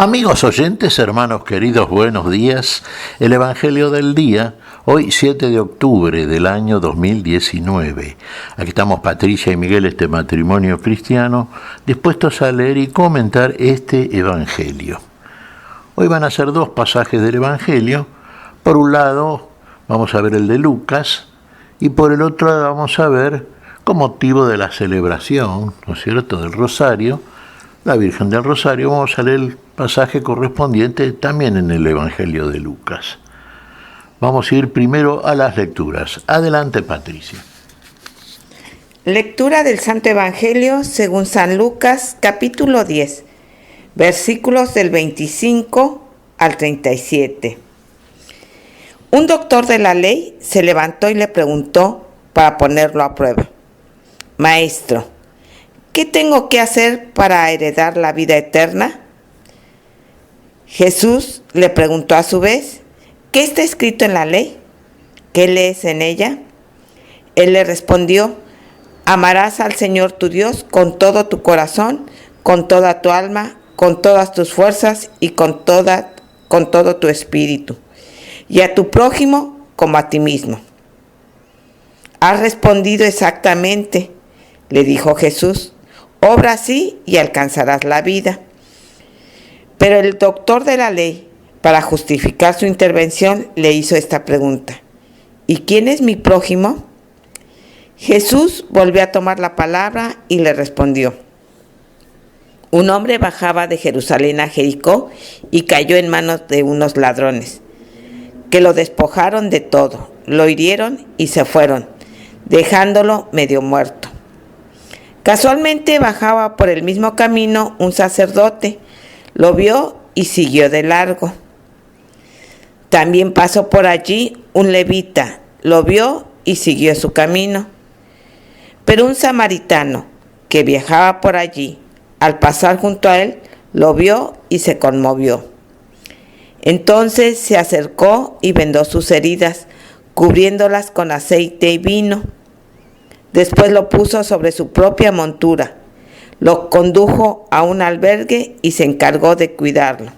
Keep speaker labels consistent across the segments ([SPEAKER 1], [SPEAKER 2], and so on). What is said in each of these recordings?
[SPEAKER 1] Amigos oyentes, hermanos queridos, buenos días. El Evangelio del día, hoy 7 de octubre del año 2019. Aquí estamos Patricia y Miguel, este matrimonio cristiano, dispuestos a leer y comentar este Evangelio. Hoy van a ser dos pasajes del Evangelio. Por un lado vamos a ver el de Lucas y por el otro lado vamos a ver, con motivo de la celebración, ¿no es cierto?, del Rosario, la Virgen del Rosario, vamos a leer el pasaje correspondiente también en el Evangelio de Lucas. Vamos a ir primero a las lecturas. Adelante, Patricia.
[SPEAKER 2] Lectura del Santo Evangelio según San Lucas, capítulo 10, versículos del 25 al 37. Un doctor de la ley se levantó y le preguntó para ponerlo a prueba: Maestro, ¿qué tengo que hacer para heredar la vida eterna? Jesús le preguntó a su vez: ¿qué está escrito en la ley? ¿Qué lees en ella? Él le respondió: amarás al Señor tu Dios con todo tu corazón, con toda tu alma, con todas tus fuerzas y con todo tu espíritu, y a tu prójimo como a ti mismo. Has respondido exactamente, le dijo Jesús. Obra así y alcanzarás la vida. Pero el doctor de la ley, para justificar su intervención, le hizo esta pregunta: ¿y quién es mi prójimo? Jesús volvió a tomar la palabra y le respondió: un hombre bajaba de Jerusalén a Jericó y cayó en manos de unos ladrones, que lo despojaron de todo, lo hirieron y se fueron, dejándolo medio muerto. Casualmente bajaba por el mismo camino un sacerdote, lo vio y siguió de largo. También pasó por allí un levita, lo vio y siguió su camino. Pero un samaritano que viajaba por allí, al pasar junto a él, lo vio y se conmovió. Entonces se acercó y vendó sus heridas, cubriéndolas con aceite y vino. Después lo puso sobre su propia montura, lo condujo a un albergue y se encargó de cuidarlo.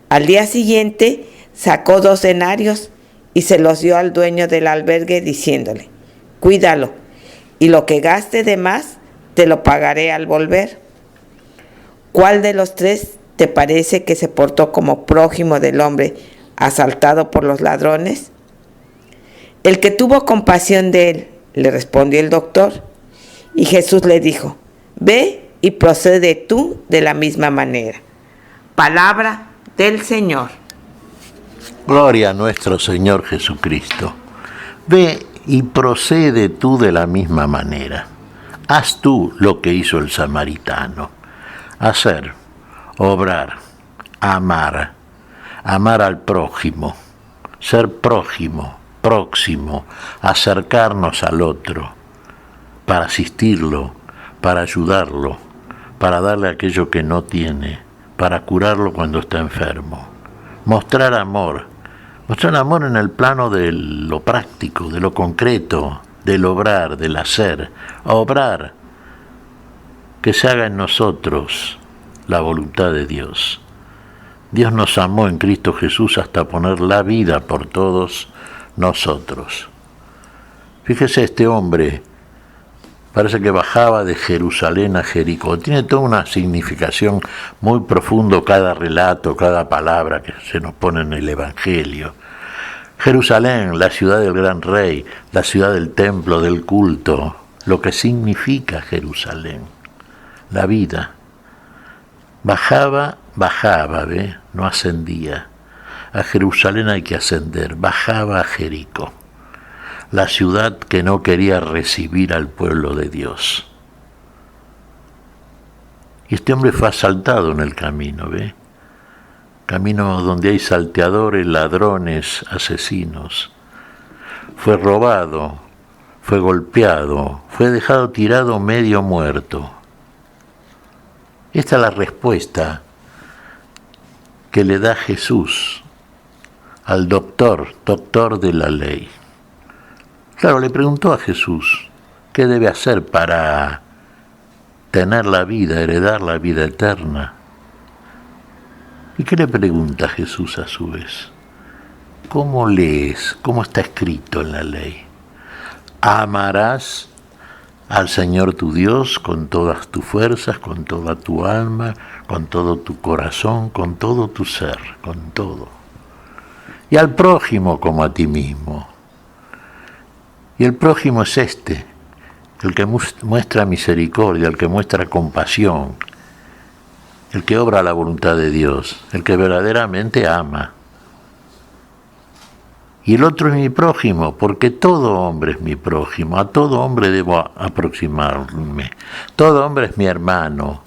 [SPEAKER 2] Al día siguiente sacó 2 denarios y se los dio al dueño del albergue diciéndole: cuídalo, y lo que gaste de más te lo pagaré al volver. ¿Cuál de los 3 te parece que se portó como prójimo del hombre asaltado por los ladrones? El que tuvo compasión de él, le respondió el doctor. Y Jesús le dijo: ve y procede tú de la misma manera. Palabra del Señor.
[SPEAKER 1] Gloria a nuestro Señor Jesucristo. Ve y procede tú de la misma manera. Haz tú lo que hizo el samaritano. Hacer, obrar, amar al prójimo, ser prójimo, próximo, acercarnos al otro, para asistirlo, para ayudarlo, para darle aquello que no tiene, para curarlo cuando está enfermo. Mostrar amor en el plano de lo práctico, de lo concreto, del obrar, del hacer. Obrar, que se haga en nosotros la voluntad de Dios. Dios nos amó en Cristo Jesús hasta poner la vida por todos nosotros. Fíjese, este hombre parece que bajaba de Jerusalén a Jericó. Tiene toda una significación muy profunda cada relato, cada palabra que se nos pone en el Evangelio. Jerusalén, la ciudad del gran rey, la ciudad del templo, del culto, lo que significa Jerusalén, la vida. Bajaba, ¿ve? No ascendía. A Jerusalén hay que ascender. Bajaba a Jericó, la ciudad que no quería recibir al pueblo de Dios. Y este hombre fue asaltado en el camino, ¿ve? Camino donde hay salteadores, ladrones, asesinos. Fue robado, fue golpeado, fue dejado tirado medio muerto. Esta es la respuesta que le da Jesús al doctor de la ley. Claro, le preguntó a Jesús: ¿qué debe hacer para tener la vida, heredar la vida eterna? ¿Y qué le pregunta Jesús a su vez? ¿Cómo lees? ¿Cómo está escrito en la ley? Amarás al Señor tu Dios con todas tus fuerzas, con toda tu alma, con todo tu corazón, con todo tu ser, con todo. Y al prójimo como a ti mismo. Y el prójimo es el que muestra misericordia, el que muestra compasión, el que obra la voluntad de Dios, el que verdaderamente ama. Y el otro es mi prójimo, porque todo hombre es mi prójimo, a todo hombre debo aproximarme. Todo hombre es mi hermano.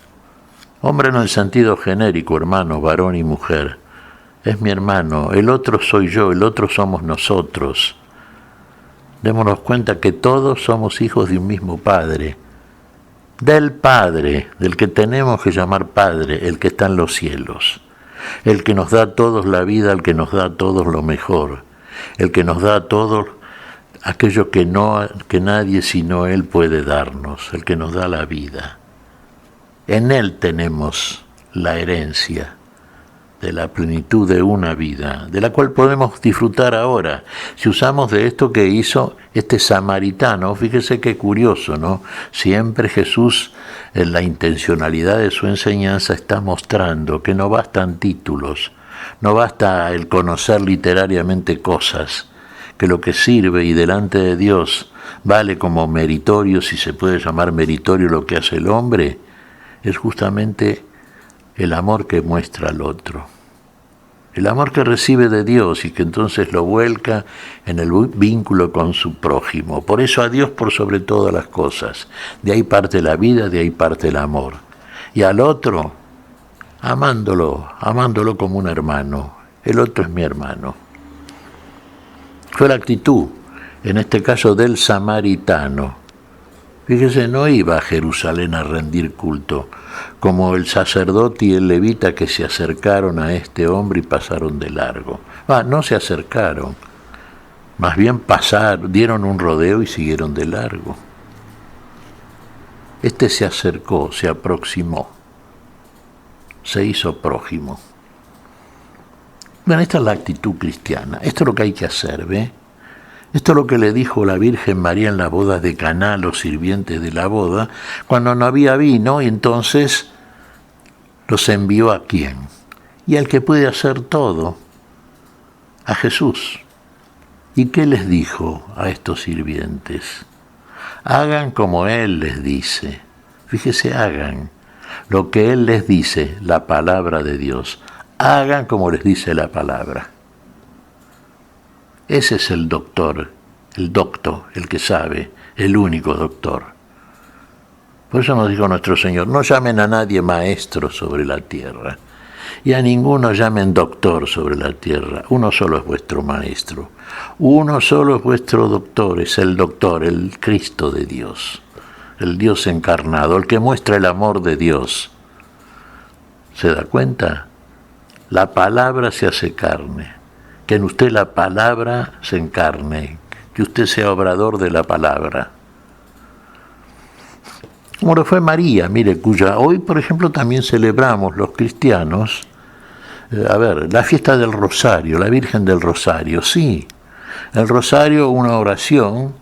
[SPEAKER 1] Hombre en el sentido genérico, hermano, varón y mujer. Es mi hermano, el otro soy yo, el otro somos nosotros. Démonos cuenta que todos somos hijos de un mismo Padre. Del Padre, del que tenemos que llamar Padre, el que está en los cielos. El que nos da a todos la vida, el que nos da a todos lo mejor. El que nos da a todos aquello que nadie sino Él puede darnos, el que nos da la vida. En Él tenemos la herencia de la plenitud de una vida, de la cual podemos disfrutar ahora, si usamos de esto que hizo este samaritano. Fíjese qué curioso, ¿no? Siempre Jesús, en la intencionalidad de su enseñanza, está mostrando que no bastan títulos, no basta el conocer literariamente cosas, que lo que sirve y delante de Dios vale como meritorio, si se puede llamar meritorio lo que hace el hombre, es justamente el amor que muestra al otro. El amor que recibe de Dios y que entonces lo vuelca en el vínculo con su prójimo. Por eso a Dios por sobre todas las cosas. De ahí parte la vida, de ahí parte el amor. Y al otro, amándolo como un hermano. El otro es mi hermano. Fue la actitud, en este caso del samaritano. Fíjese, no iba a Jerusalén a rendir culto, como el sacerdote y el levita que se acercaron a este hombre y pasaron de largo. No se acercaron, más bien dieron un rodeo y siguieron de largo. Este se acercó, se aproximó, se hizo prójimo. Bueno, esta es la actitud cristiana, esto es lo que hay que hacer, ¿ve? Esto es lo que le dijo la Virgen María en la boda de Caná a los sirvientes de la boda, cuando no había vino, y entonces los envió ¿a quién? Y al que puede hacer todo, a Jesús. ¿Y qué les dijo a estos sirvientes? Hagan como Él les dice. Fíjese, hagan lo que Él les dice, la palabra de Dios. Hagan como les dice la palabra. Ese es el doctor, el que sabe, el único doctor. Por eso nos dijo nuestro Señor, no llamen a nadie maestro sobre la tierra, y a ninguno llamen doctor sobre la tierra. Uno solo es vuestro maestro, uno solo es vuestro doctor, es el doctor, el Cristo de Dios, el Dios encarnado, el que muestra el amor de Dios. ¿Se da cuenta? La palabra se hace carne. Que en usted la palabra se encarne, que usted sea obrador de la palabra. Como lo fue María, mire, cuya hoy, por ejemplo, también celebramos los cristianos, la fiesta del Rosario, la Virgen del Rosario, sí. El Rosario, una oración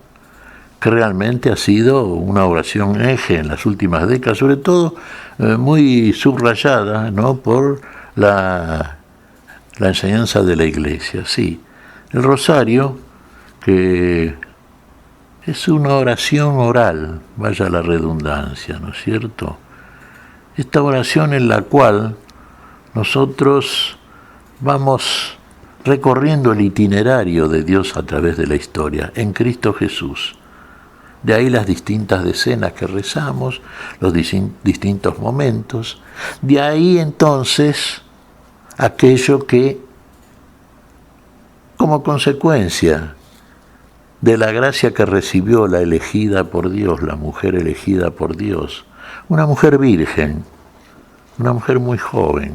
[SPEAKER 1] que realmente ha sido una oración eje en las últimas décadas, sobre todo muy subrayada, ¿no?, por la enseñanza de la Iglesia, sí. El rosario, que es una oración oral, vaya la redundancia, ¿no es cierto? Esta oración en la cual nosotros vamos recorriendo el itinerario de Dios a través de la historia, en Cristo Jesús. De ahí las distintas decenas que rezamos, los distintos momentos. De ahí entonces aquello que, como consecuencia de la gracia que recibió la elegida por Dios, la mujer elegida por Dios, una mujer virgen, una mujer muy joven,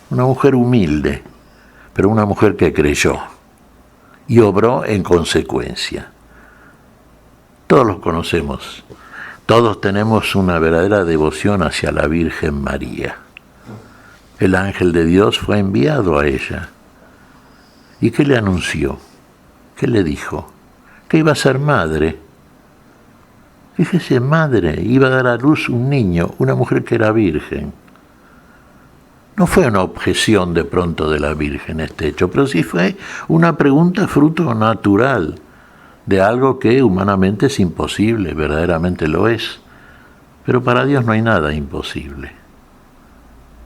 [SPEAKER 1] una mujer humilde, pero una mujer que creyó y obró en consecuencia. Todos los conocemos, todos tenemos una verdadera devoción hacia la Virgen María. el ángel de Dios fue enviado a ella. ¿Y qué le anunció? ¿Qué le dijo? Que iba a ser madre. Fíjese, madre, iba a dar a luz un niño, una mujer que era virgen. No fue una objeción de pronto de la Virgen este hecho, pero sí fue una pregunta fruto natural de algo que humanamente es imposible, verdaderamente lo es. Pero para Dios no hay nada imposible.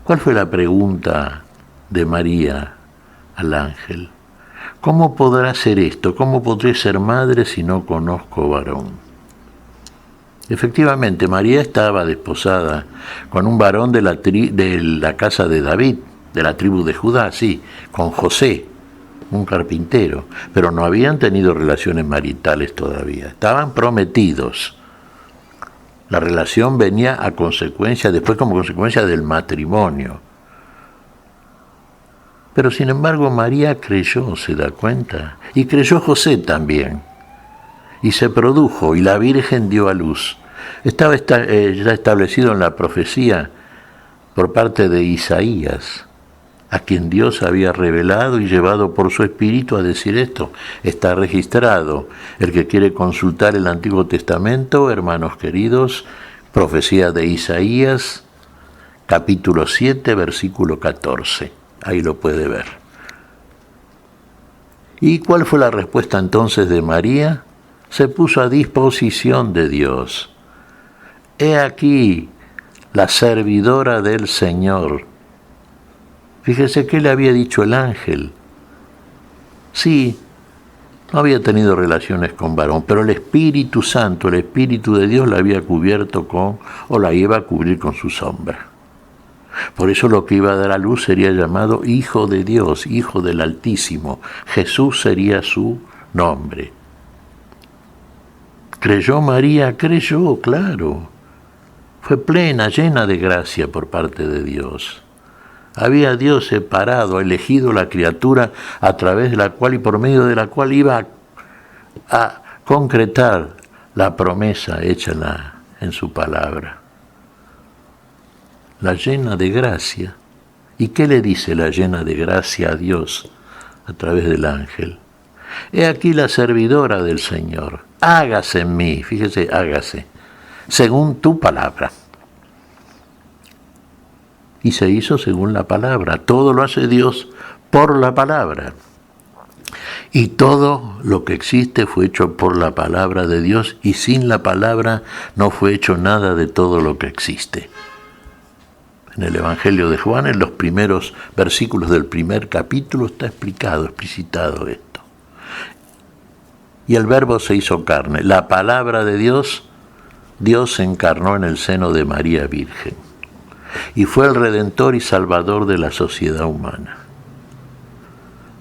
[SPEAKER 1] ¿Cuál fue la pregunta de María al ángel? ¿Cómo podrá ser esto? ¿Cómo podré ser madre si no conozco varón? Efectivamente, María estaba desposada con un varón de la casa de David, de la tribu de Judá, sí, con José, un carpintero, pero no habían tenido relaciones maritales todavía, estaban prometidos. La relación venía después como consecuencia del matrimonio. Pero sin embargo María creyó, ¿se da cuenta? Y creyó José también. Y se produjo, y la Virgen dio a luz. Estaba ya establecido en la profecía por parte de Isaías, a quien Dios había revelado y llevado por su espíritu a decir esto. Está registrado. El que quiere consultar el Antiguo Testamento, hermanos queridos, profecía de Isaías, capítulo 7, versículo 14. Ahí lo puede ver. ¿Y cuál fue la respuesta entonces de María? Se puso a disposición de Dios. He aquí la servidora del Señor. Fíjese qué le había dicho el ángel. Sí, no había tenido relaciones con varón, pero el Espíritu Santo, el Espíritu de Dios la había cubierto o la iba a cubrir con su sombra. Por eso lo que iba a dar a luz sería llamado Hijo de Dios, Hijo del Altísimo. Jesús sería su nombre. ¿Creyó María? Creyó, claro. Fue plena, llena de gracia por parte de Dios. Había Dios separado, elegido la criatura a través de la cual y por medio de la cual iba a concretar la promesa hecha en su palabra. La llena de gracia. ¿Y qué le dice la llena de gracia a Dios a través del ángel? He aquí la servidora del Señor. Hágase en mí, fíjese, hágase, según tu palabra. Y se hizo según la palabra. Todo lo hace Dios por la palabra. Y todo lo que existe fue hecho por la palabra de Dios, y sin la palabra no fue hecho nada de todo lo que existe. En el Evangelio de Juan, en los primeros versículos del primer capítulo, está explicitado esto. Y el Verbo se hizo carne. La palabra de Dios se encarnó en el seno de María Virgen. Y fue el Redentor y Salvador de la sociedad humana.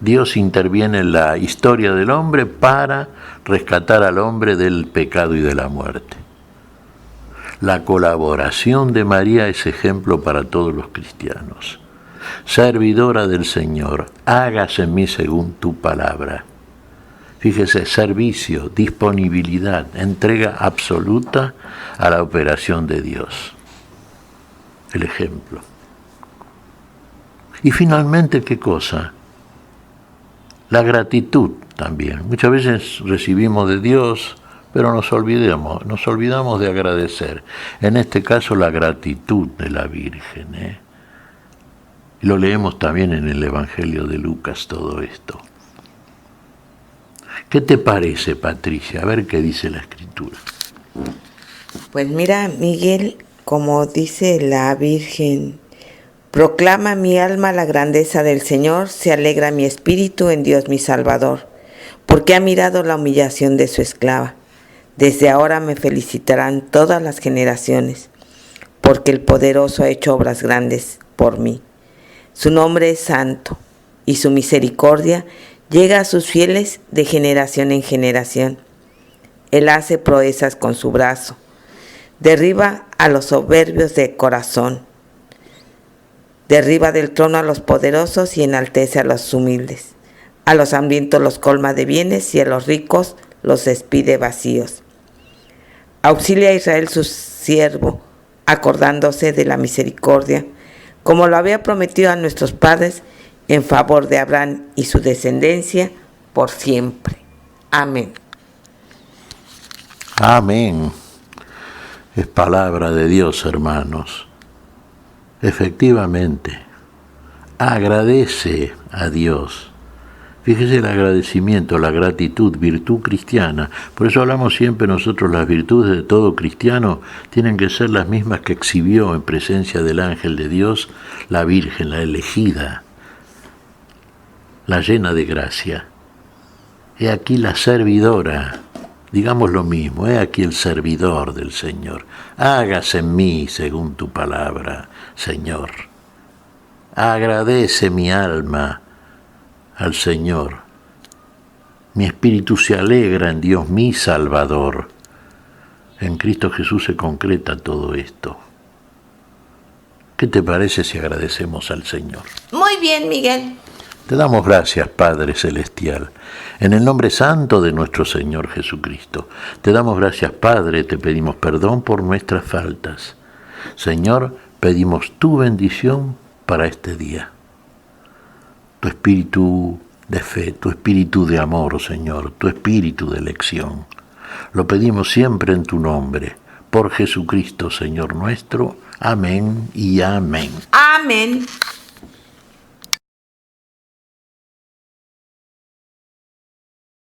[SPEAKER 1] Dios interviene en la historia del hombre para rescatar al hombre del pecado y de la muerte. La colaboración de María es ejemplo para todos los cristianos. Servidora del Señor, hágase en mí según tu palabra. Fíjese, servicio, disponibilidad, entrega absoluta a la operación de Dios. El ejemplo. Y finalmente, ¿qué cosa? La gratitud también. Muchas veces recibimos de Dios, pero nos olvidamos de agradecer. En este caso, la gratitud de la Virgen. Y lo leemos también en el Evangelio de Lucas, todo esto. ¿Qué te parece, Patricia? A ver qué dice la Escritura.
[SPEAKER 2] Pues mira, Miguel, como dice la Virgen, proclama mi alma la grandeza del Señor, se alegra mi espíritu en Dios mi Salvador, porque ha mirado la humillación de su esclava. Desde ahora me felicitarán todas las generaciones, porque el Poderoso ha hecho obras grandes por mí. Su nombre es santo, y su misericordia llega a sus fieles de generación en generación. Él hace proezas con su brazo, derriba a los soberbios de corazón, derriba del trono a los poderosos y enaltece a los humildes. A los hambrientos los colma de bienes y a los ricos los despide vacíos. Auxilia a Israel su siervo, acordándose de la misericordia, como lo había prometido a nuestros padres, en favor de Abraham y su descendencia por siempre. Amén.
[SPEAKER 1] Amén. Es palabra de Dios, hermanos. Efectivamente, agradece a Dios. Fíjese el agradecimiento, la gratitud, virtud cristiana. Por eso hablamos siempre nosotros, las virtudes de todo cristiano tienen que ser las mismas que exhibió en presencia del ángel de Dios la Virgen, la elegida, la llena de gracia. He aquí la servidora, digamos lo mismo, he aquí el servidor del Señor. Hágase en mí según tu palabra, Señor. Agradece mi alma al Señor. Mi espíritu se alegra en Dios mi Salvador. En Cristo Jesús se concreta todo esto. ¿Qué te parece si agradecemos al Señor?
[SPEAKER 2] Muy bien, Miguel.
[SPEAKER 1] Te damos gracias, Padre Celestial, en el nombre santo de nuestro Señor Jesucristo. Te damos gracias, Padre, te pedimos perdón por nuestras faltas. Señor, pedimos tu bendición para este día. Tu espíritu de fe, tu espíritu de amor, Señor, tu espíritu de elección. Lo pedimos siempre en tu nombre, por Jesucristo, Señor nuestro. Amén y amén.
[SPEAKER 2] Amén.